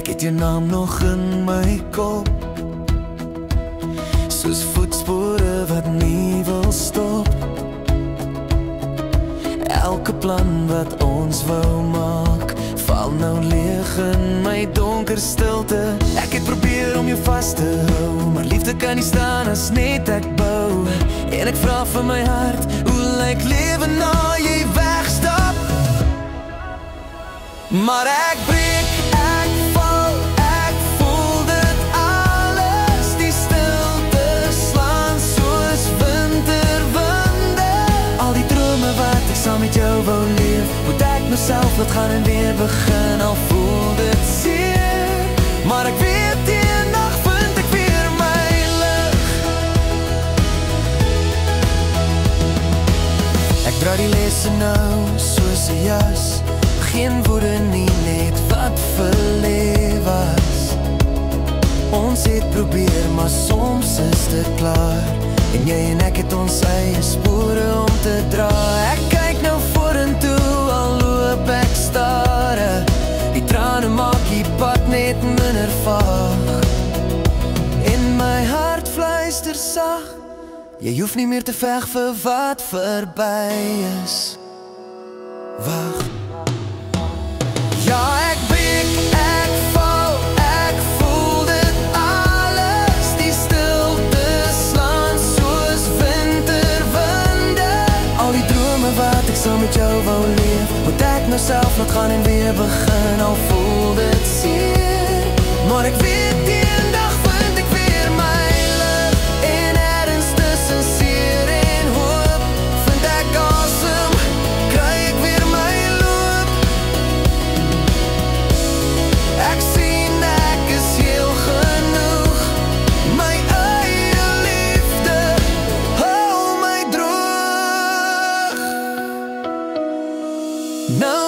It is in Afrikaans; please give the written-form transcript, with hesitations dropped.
Ek het jou naam nog in my kop, soos voetspore wat nie wil stop. Elke plan wat ons wou maak, val nou leeg in my donker stilte. Ek het probeer om jou vas te hou, maar liefde kan nie staan as net ek bou. En ek vra vir my hart, hoe lyk lewe na jy wegstap? Maar ek breek, ek val, ek voel dit alles. Die stilte slaan soos winterwinde. Al die drome wat ek saam met jou wou leef, moet ek myself laat gaan en weer begin. Al voel dit seer, maar ek weet die nag vind ek weer my lig. Ek dra die lesse nou soos 'n jas, geen woede nie, net wat verlê was. Ons het probeer, maar soms is dit klaar. En jy en ek het ons eie spore om te dra. Ek kyk nou vorentoe, al loop ek stare. Die trane maak die pad net minder vaag. En my hart fluister sag, jy hoef nie meer te veg vir wat verby is. Wag. Ja, ek breek, ek val, ek voel dit alles. Die stilte slaan soos winterwinde. Al die drome wat ek saam met jou wou leef, moet ek nou self laat gaan en weer begin. Al voel dit seer, maar ek weet die dag vind ek weer my lig. En ergens tussen seer en hoop, vind ek asem, kry ek weer my loop. Ek sien ek is heel genoeg, my eie liefde hou my droog. Nou